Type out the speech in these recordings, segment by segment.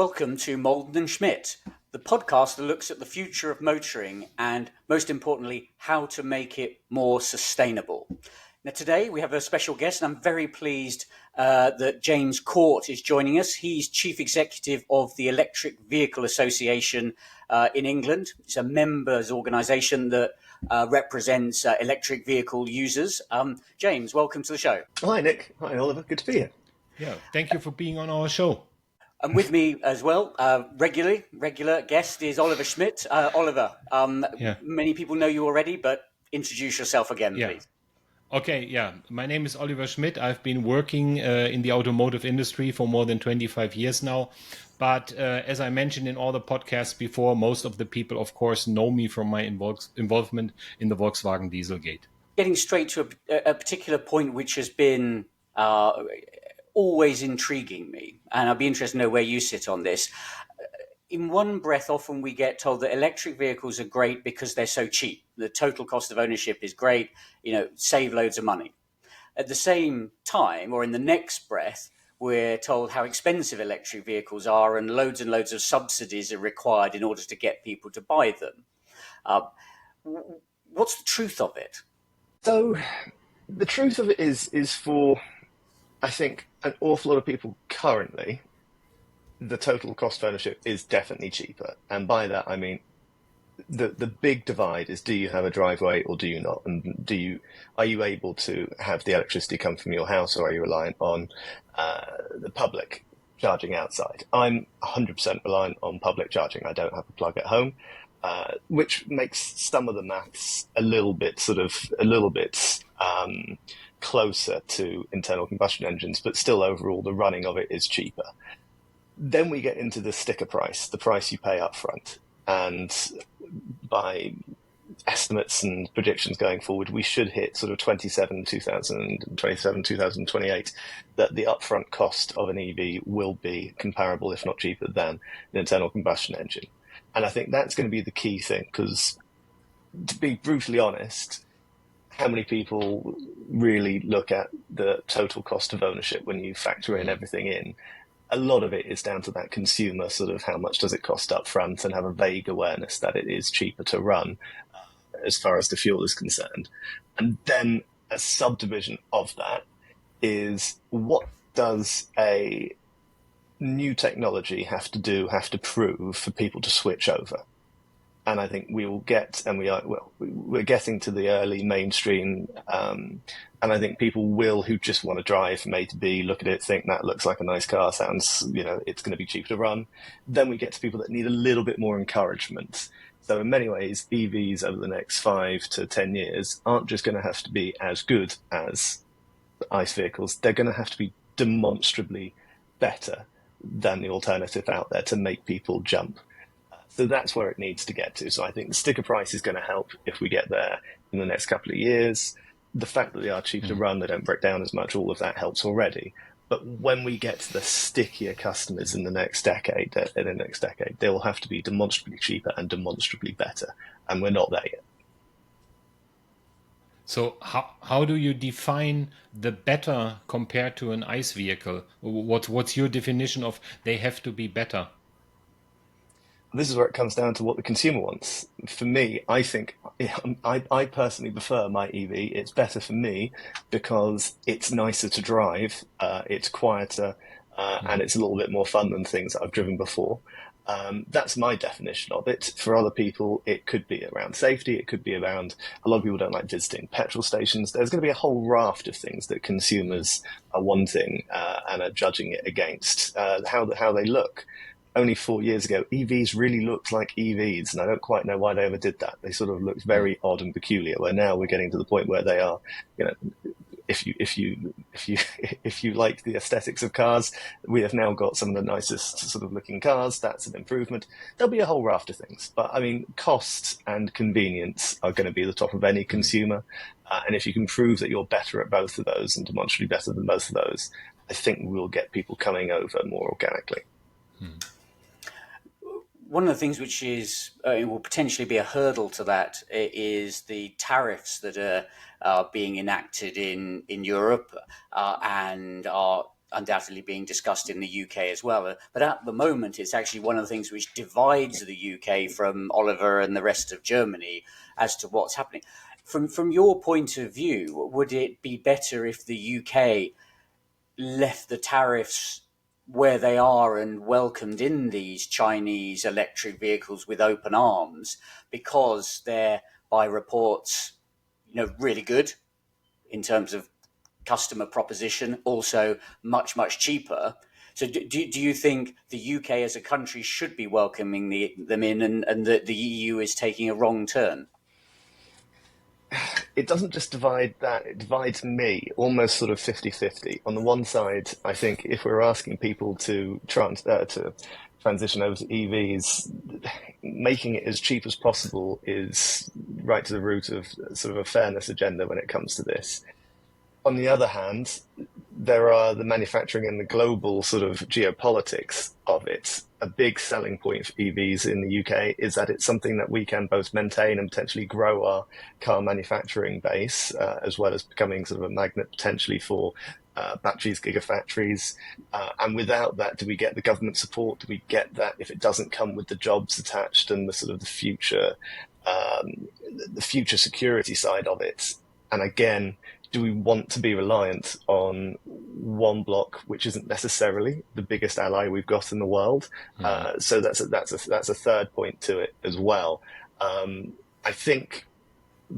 Welcome to Malden and Schmidt, the podcast that looks at the future of motoring and, most importantly, how to make it more sustainable. Now, today we have a special guest, and I'm very pleased that James Court is joining us. He's Chief Executive of the Electric Vehicle Association in England. It's a members' organisation that represents electric vehicle users. James, welcome to the show. Hi, Nick. Hi, Oliver. Good to be here. Yeah, thank you for being on our show. And with me as well, regular guest is Oliver Schmidt. Oliver, Many people know you already, but introduce yourself again, please. Okay, my name is Oliver Schmidt. I've been working in the automotive industry for more than 25 years now. But as I mentioned in all the podcasts before, most of the people, of course, know me from my involvement in the Volkswagen Dieselgate. Getting straight to a particular point which has been always intriguing me, and I'd be interested to know where you sit on this. In one breath, often we get told that electric vehicles are great because they're so cheap. The total cost of ownership is great, save loads of money. At the same time, or in the next breath, we're told how expensive electric vehicles are and loads of subsidies are required in order to get people to buy them. What's the truth of it? So the truth of it is for, I think, an awful lot of people currently, the total cost of ownership is definitely cheaper. And by that, I mean, the big divide is, do you have a driveway or do you not? And are you able to have the electricity come from your house, or are you reliant on the public charging outside? I'm 100% reliant on public charging. I don't have a plug at home, which makes some of the maths a little bit closer to internal combustion engines, but still overall the running of it is cheaper. Then we get into the sticker price, the price you pay up front. And by estimates and predictions going forward, we should hit sort of 2028, that the upfront cost of an EV will be comparable, if not cheaper, than an internal combustion engine. And I think that's going to be the key thing, because to be brutally honest, how many people really look at the total cost of ownership when you factor in everything in? A lot of it is down to that consumer sort of how much does it cost up front, and have a vague awareness that it is cheaper to run as far as the fuel is concerned. And then a subdivision of that is, what does a new technology have to prove for people to switch over? And I think we will get, and we're getting to the early mainstream. And I think people will, who just want to drive from A to B, look at it, think that looks like a nice car, sounds, it's going to be cheap to run. Then we get to people that need a little bit more encouragement. So in many ways, EVs over the next 5 to 10 years aren't just going to have to be as good as ICE vehicles. They're going to have to be demonstrably better than the alternative out there to make people jump. So that's where it needs to get to. So I think the sticker price is going to help if we get there in the next couple of years. The fact that they are cheap to run, they don't break down as much, all of that helps already. But when we get to the stickier customers in the next decade, they will have to be demonstrably cheaper and demonstrably better. And we're not there yet. So how do you define the better compared to an ICE vehicle? What's your definition of they have to be better? This is where it comes down to what the consumer wants. For me, I think I personally prefer my EV. It's better for me because it's nicer to drive, it's quieter, and it's a little bit more fun than things that I've driven before. That's my definition of it. For other people, it could be around safety. It could be around, a lot of people don't like visiting petrol stations. There's going to be a whole raft of things that consumers are wanting and are judging it against, how they look. Only 4 years ago, EVs really looked like EVs, and I don't quite know why they ever did that. They sort of looked very odd and peculiar, where now we're getting to the point where they are, if you like the aesthetics of cars, we have now got some of the nicest sort of looking cars. That's an improvement. There'll be a whole raft of things, but I mean, cost and convenience are going to be the top of any consumer. And if you can prove that you're better at both of those and demonstrably better than both of those, I think we'll get people coming over more organically. One of the things which will potentially be a hurdle to that is the tariffs that are being enacted in Europe and are undoubtedly being discussed in the UK as well. But at the moment, it's actually one of the things which divides the UK from Oliver and the rest of Germany as to what's happening. From your point of view, would it be better if the UK left the tariffs where they are and welcomed in these Chinese electric vehicles with open arms because they're, by reports, really good in terms of customer proposition, also much cheaper? So do you think the UK as a country should be welcoming them in, and that the EU is taking a wrong turn? It doesn't just divide that, it divides me almost sort of 50-50. On the one side, I think if we're asking people to transition over to EVs, making it as cheap as possible is right to the root of sort of a fairness agenda when it comes to this. On the other hand, there are the manufacturing and the global sort of geopolitics of it. A big selling point for EVs in the UK is that it's something that we can both maintain and potentially grow our car manufacturing base, as well as becoming sort of a magnet potentially for batteries, gigafactories. And without that, do we get the government support? Do we get that if it doesn't come with the jobs attached and the sort of the future security side of it? And again, do we want to be reliant on one block, which isn't necessarily the biggest ally we've got in the world? So that's a third point to it as well. I think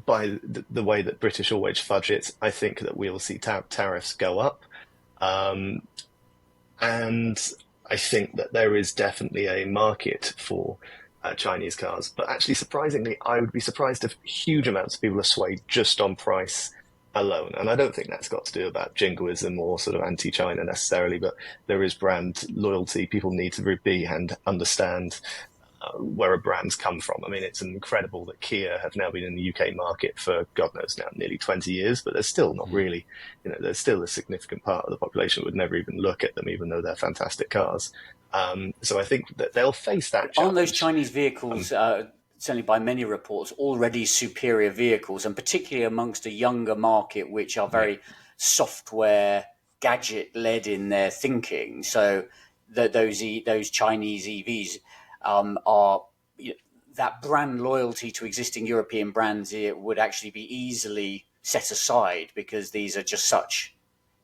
by the way that British always fudge it, I think that we'll see tariffs go up, and I think that there is definitely a market for Chinese cars. But actually, surprisingly, I would be surprised if huge amounts of people are swayed just on price alone. And I don't think that's got to do about jingoism or sort of anti-China necessarily, but there is brand loyalty. People need to be and understand where a brand's come from. I mean, it's incredible that Kia have now been in the UK market for, God knows now, nearly 20 years, but they're still not really, there's still a significant part of the population that would never even look at them, even though they're fantastic cars. So I think that they'll face that challenge. Aren't those Chinese vehicles, certainly by many reports, already superior vehicles, and particularly amongst a younger market, which are very software, gadget-led in their thinking? So those Chinese EVs are, that brand loyalty to existing European brands, it would actually be easily set aside because these are just such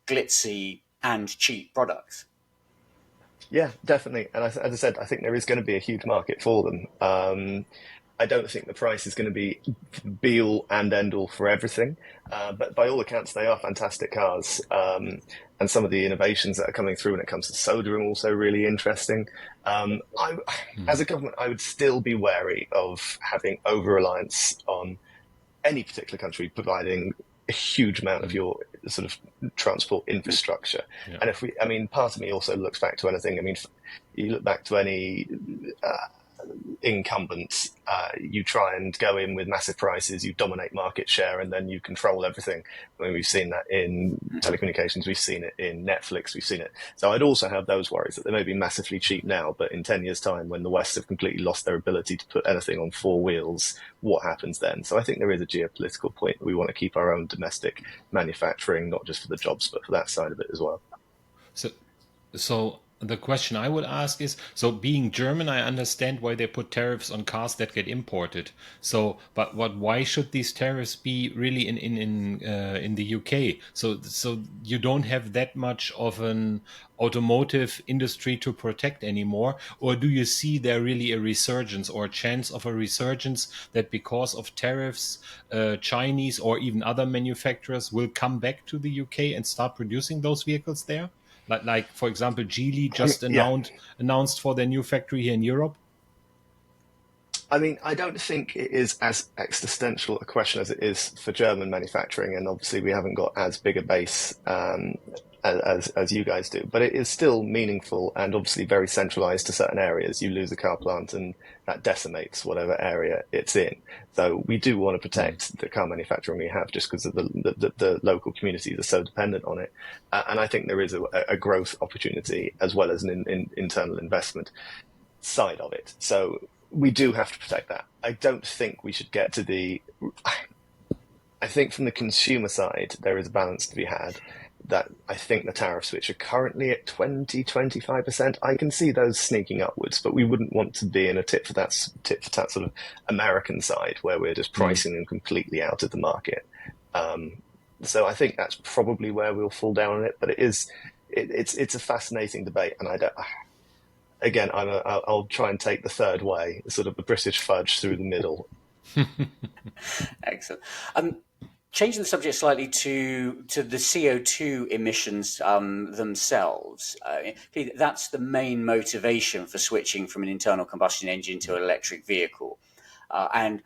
glitzy and cheap products. Yeah, definitely. And as I said, I think there is going to be a huge market for them. I don't think the price is going to be all and end all for everything, but by all accounts, they are fantastic cars. And some of the innovations that are coming through when it comes to soda are also really interesting. As a government, I would still be wary of having over-reliance on any particular country providing a huge amount of your sort of transport infrastructure. And part of me also looks back to anything. I mean, you look back to any incumbents, you try and go in with massive prices, you dominate market share, and then you control everything. I mean, we've seen that in telecommunications, we've seen it in Netflix, we've seen it. So I'd also have those worries that they may be massively cheap now, but in 10 years' time, when the West have completely lost their ability to put anything on four wheels, what happens then? So I think there is a geopolitical point that we want to keep our own domestic manufacturing, not just for the jobs, but for that side of it as well. So the question I would ask is, so being German, I understand why they put tariffs on cars that get imported. So, but why should these tariffs be really in the UK? So you don't have that much of an automotive industry to protect anymore, or do you see there really a resurgence or a chance of a resurgence that because of tariffs, Chinese or even other manufacturers will come back to the UK and start producing those vehicles there? Like for example, Geely just announced for their new factory here in Europe. I mean, I don't think it is as existential a question as it is for German manufacturing, and obviously we haven't got as big a base as you guys do, but it is still meaningful and obviously very centralized to certain areas. You lose a car plant and that decimates whatever area it's in. So we do want to protect the car manufacturing we have just because of the local communities are so dependent on it. And I think there is a growth opportunity as well as an internal investment side of it. So we do have to protect that. I don't think we should get to I think from the consumer side, there is a balance to be had. that I think the tariffs, which are currently at 20-25%, I can see those sneaking upwards, but we wouldn't want to be in a tit for tat sort of American side where we're just pricing them completely out of the market. So I think that's probably where we'll fall down on it. But it's a fascinating debate, and I'll try and take the third way, sort of a British fudge through the middle. Excellent. Changing the subject slightly to the CO2 emissions themselves. That's the main motivation for switching from an internal combustion engine to an electric vehicle. And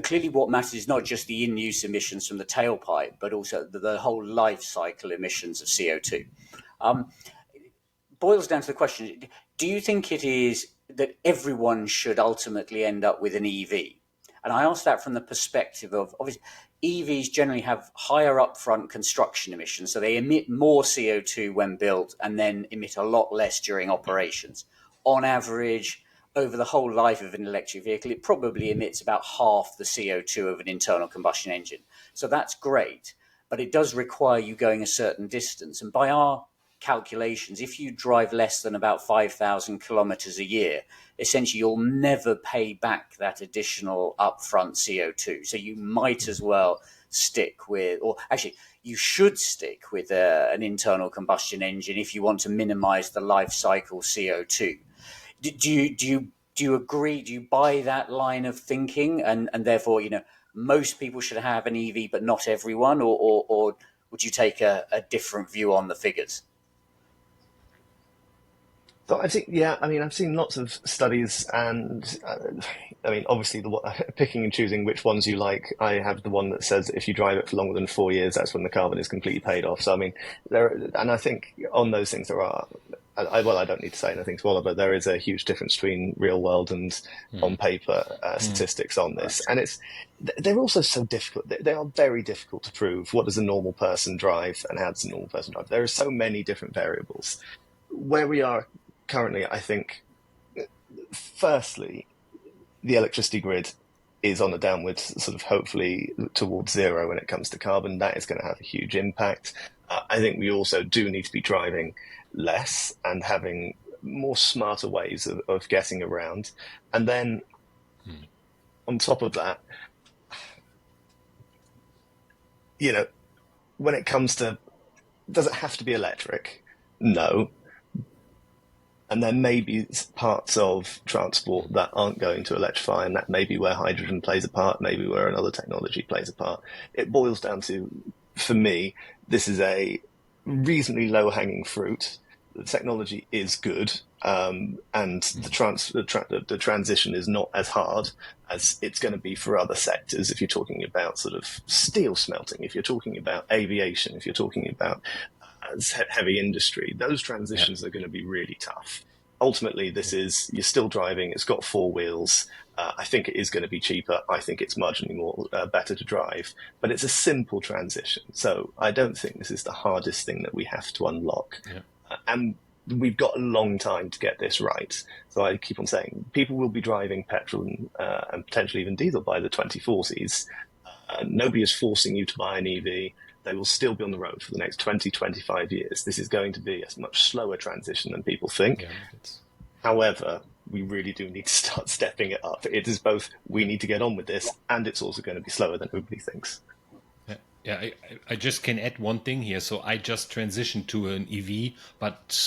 clearly what matters is not just the in-use emissions from the tailpipe, but also the whole life cycle emissions of CO2. Boils down to the question, do you think it is that everyone should ultimately end up with an EV? And I ask that from the perspective of, obviously, EVs generally have higher upfront construction emissions, so they emit more CO2 when built and then emit a lot less during operations. On average, over the whole life of an electric vehicle, it probably emits about half the CO2 of an internal combustion engine. So that's great, but it does require you going a certain distance. And by our calculations, if you drive less than about 5,000 kilometers a year, essentially you'll never pay back that additional upfront CO2. So you might as well stick with, or actually you should stick with an internal combustion engine if you want to minimize the life cycle CO2. Do you agree? Do you buy that line of thinking? And therefore, most people should have an EV, but not everyone, or would you take a different view on the figures? So I think, yeah, I mean, I've seen lots of studies, and I mean, obviously, picking and choosing which ones you like. I have the one that says if you drive it for longer than 4 years, that's when the carbon is completely paid off. So I mean, and I think on those things there are. I don't need to say anything to Oliver. There is a huge difference between real world and on paper statistics on this, and they're also so difficult. They are very difficult to prove. What does a normal person drive, and how does a normal person drive? There are so many different variables. Where we are currently, I think, firstly, the electricity grid is on a downward sort of, hopefully towards zero when it comes to carbon. That is going to have a huge impact. I think we also do need to be driving less and having more smarter ways of getting around. And then on top of that, when it comes to, does it have to be electric? No. And there may be parts of transport that aren't going to electrify, and that may be where hydrogen plays a part, maybe where another technology plays a part. It boils down to, for me, this is a reasonably low-hanging fruit. The technology is good, and the transition is not as hard as it's going to be for other sectors. If you're talking about sort of steel smelting, if you're talking about aviation, if you're talking about heavy industry, those transitions are going to be really tough. Ultimately, you're still driving, it's got four wheels. I think it is going to be cheaper. I think it's marginally more better to drive, but it's a simple transition. So I don't think this is the hardest thing that we have to unlock. And we've got a long time to get this right. So I keep on saying people will be driving petrol and potentially even diesel by the 2040s. Nobody is forcing you to buy an EV. They will still be on the road for the next 20, 25 years. This is going to be a much slower transition than people think. However, we really do need to start stepping it up. It is both, we need to get on with this, and it's also going to be slower than everybody thinks. Yeah, I just can add one thing here. So I just transitioned to an EV, but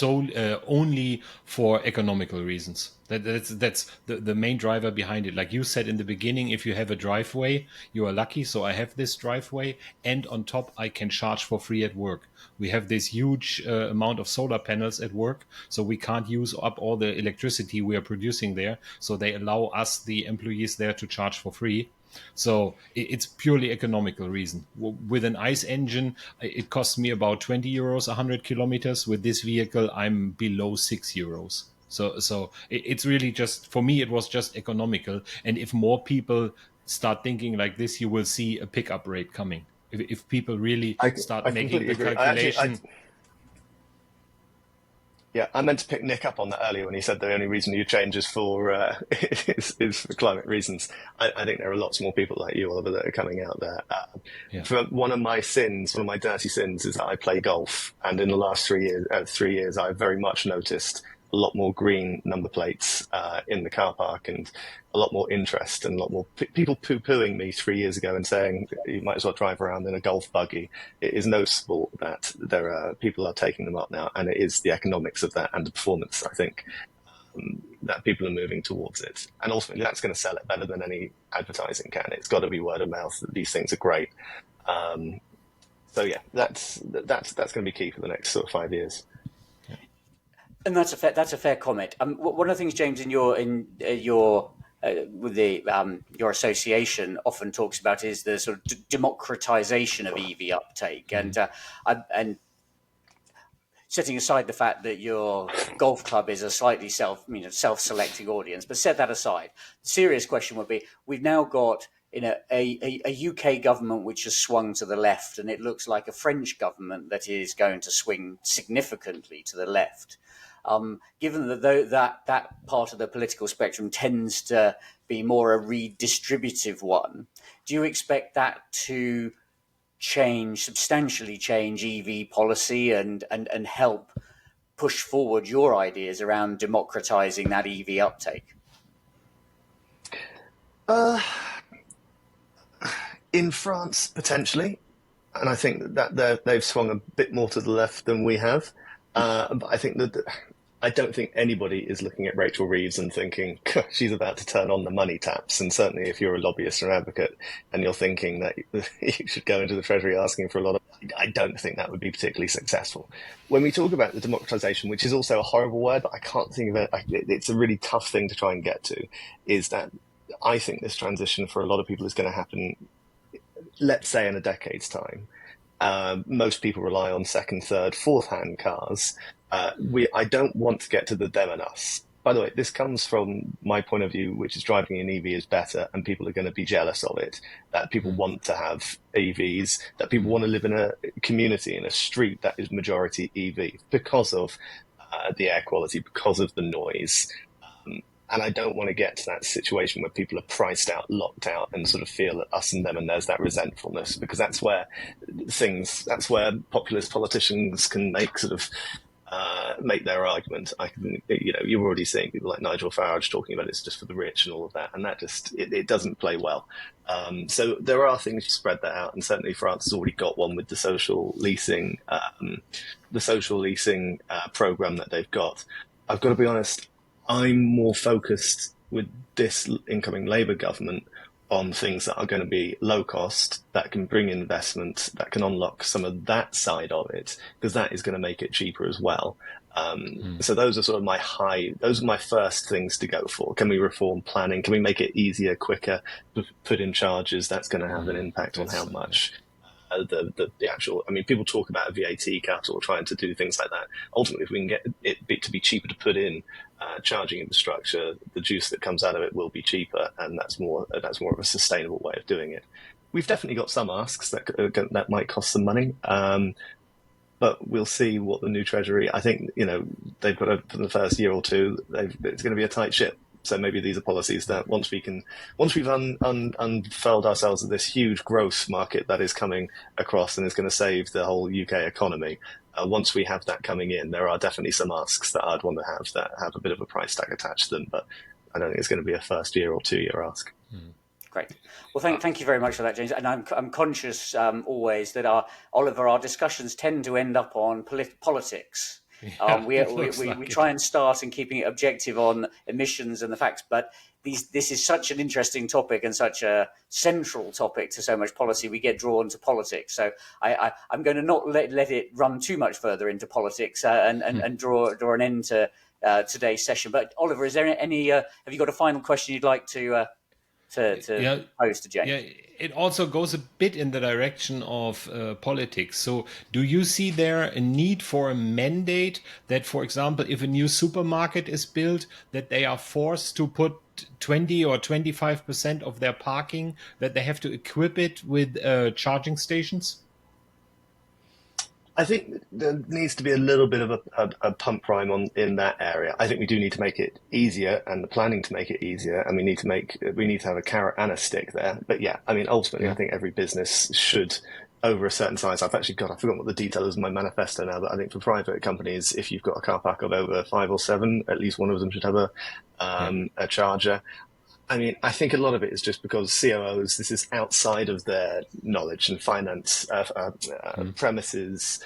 only for economical reasons. That's the main driver behind it. Like you said in the beginning, if you have a driveway, you are lucky. So I have this driveway, and on top I can charge for free at work. We have this huge amount of solar panels at work, so we can't use up all the electricity we are producing there. So they allow us, the employees there, to charge for free. So it's purely economical reason. With an ICE engine, it costs me about 20 euros 100 kilometers. With this vehicle, I'm below 6 euros. So it's really just, for me, it was just economical. And if more start thinking like this, you will see a pickup rate coming. If people really start I making the agree. calculation. Yeah, I meant to pick Nick up on that earlier when he said the only reason you change is for is for climate reasons. I think there are lots more people like you, Oliver, that are coming out there. Yeah. For one of my dirty sins, is that I play golf, and in the last 3 years, I've very much noticed a lot more green number plates in the car park, and a lot more interest, and a lot more people poo-pooing me 3 years ago and saying you might as well drive around in a golf buggy. It is noticeable that there are people are taking them up now, and it is the economics of that and the performance, I think, that people are moving towards it. And ultimately, that's going to sell it better than any advertising can. It's got to be word of mouth that these things are great. So yeah, that's going to be key for the next sort of 5 years. And that's a fair comment. One of the things, James, in your with the your association often talks about is the sort of democratization of EV uptake, and setting aside the fact that your golf club is a slightly self-selecting audience, but set that aside. The serious question would be: we've now got a UK government which has swung to the left, and it looks like a French government that is going to swing significantly to the left. Given that part of the political spectrum tends to be more a redistributive one, do you expect that to substantially change EV policy and help push forward your ideas around democratizing that EV uptake? In France, potentially, and I think that they've swung a bit more to the left than we have. But I don't think anybody is looking at Rachel Reeves and thinking she's about to turn on the money taps. And certainly, if you're a lobbyist or an advocate and you're thinking that you should go into the Treasury asking for a lot of, I don't think that would be particularly successful. When we talk about the democratization, which is also a horrible word, but I can't think of it. It's a really tough thing to try and get to. Is that I think this transition for a lot of people is going to happen, let's say, in a decade's time. Most people rely on second, third, fourth-hand cars. I don't want to get to the them and us. By the way, this comes from my point of view, which is driving an EV is better, and people are going to be jealous of it. That people want to have EVs, that people want to live in a community, in a street that is majority EV because of the air quality, because of the noise. And I don't want to get to that situation where people are priced out, locked out, and sort of feel us and them, and there's that resentfulness, because that's where populist politicians can make their argument. You're already seeing people like Nigel Farage talking about it's just for the rich and all of that, and that just it doesn't play well. So there are things to spread that out, and certainly France has already got one with the social leasing, program that they've got. I've got to be honest. I'm more focused with this incoming Labour government on things that are going to be low cost, that can bring investment, that can unlock some of that side of it, because that is going to make it cheaper as well. So those are sort of my first things to go for. Can we reform planning? Can we make it easier, quicker, put in charges? That's going to have an impact on how much. The actual, people talk about a VAT cut or trying to do things like that. Ultimately, if we can get it to be cheaper to put in charging infrastructure, the juice that comes out of it will be cheaper, and that's more of a sustainable way of doing it. We've definitely got some asks that might cost some money, but we'll see what the new Treasury. I think they've got for the first year or two, it's going to be a tight ship. So maybe these are policies that once we've unfurled ourselves at this huge growth market that is coming across and is going to save the whole UK economy, once we have that coming in, there are definitely some asks that I'd want to have that have a bit of a price tag attached to them. But I don't think it's going to be a first year or 2 year ask. Great. Well, thank you very much for that, James. And I'm conscious always that our discussions tend to end up on politics. We try and start in keeping it objective on emissions and the facts, but this is such an interesting topic and such a central topic to so much policy. We get drawn to politics, so I'm going to not let it run too much further into politics and draw an end to today's session. But Oliver, is there any? Have you got a final question you'd like to pose to James? Yeah, it also goes a bit in the direction of politics. So do you see there a need for a mandate that, for example, if a new supermarket is built, that they are forced to put 20 or 25% of their parking, that they have to equip it with charging stations? I think there needs to be a little bit of a pump prime in that area. I think we do need to make it easier, and the planning to make it easier, and we need to have a carrot and a stick there. But yeah, I mean, ultimately, I think every business should, over a certain size. I forgot what the detail is in my manifesto now, but I think for private companies, if you've got a car park of over 5 or 7, at least one of them should have a charger. I mean, I think a lot of it is just because COOs, this is outside of their knowledge and finance, premises,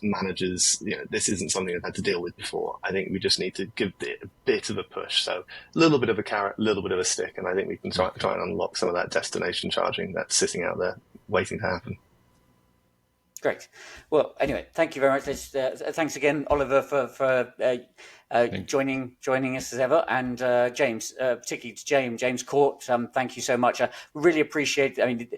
managers. This isn't something I've had to deal with before. I think we just need to give it a bit of a push. So a little bit of a carrot, a little bit of a stick, and I think we can try and unlock some of that destination charging that's sitting out there waiting to happen. Great. Well, anyway, thank you very much. Thanks again, Oliver, for joining us as ever, and James, particularly to James Court. Thank you so much. We really appreciate. I mean,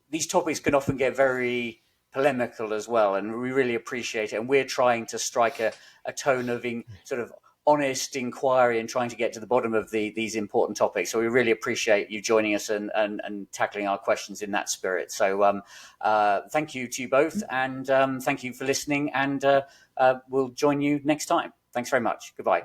these topics can often get very polemical as well, and we really appreciate it. And we're trying to strike a tone of sort of honest inquiry and trying to get to the bottom of these important topics. So we really appreciate you joining us and tackling our questions in that spirit. So thank you to you both, and thank you for listening, and we'll join you next time. Thanks very much. Goodbye.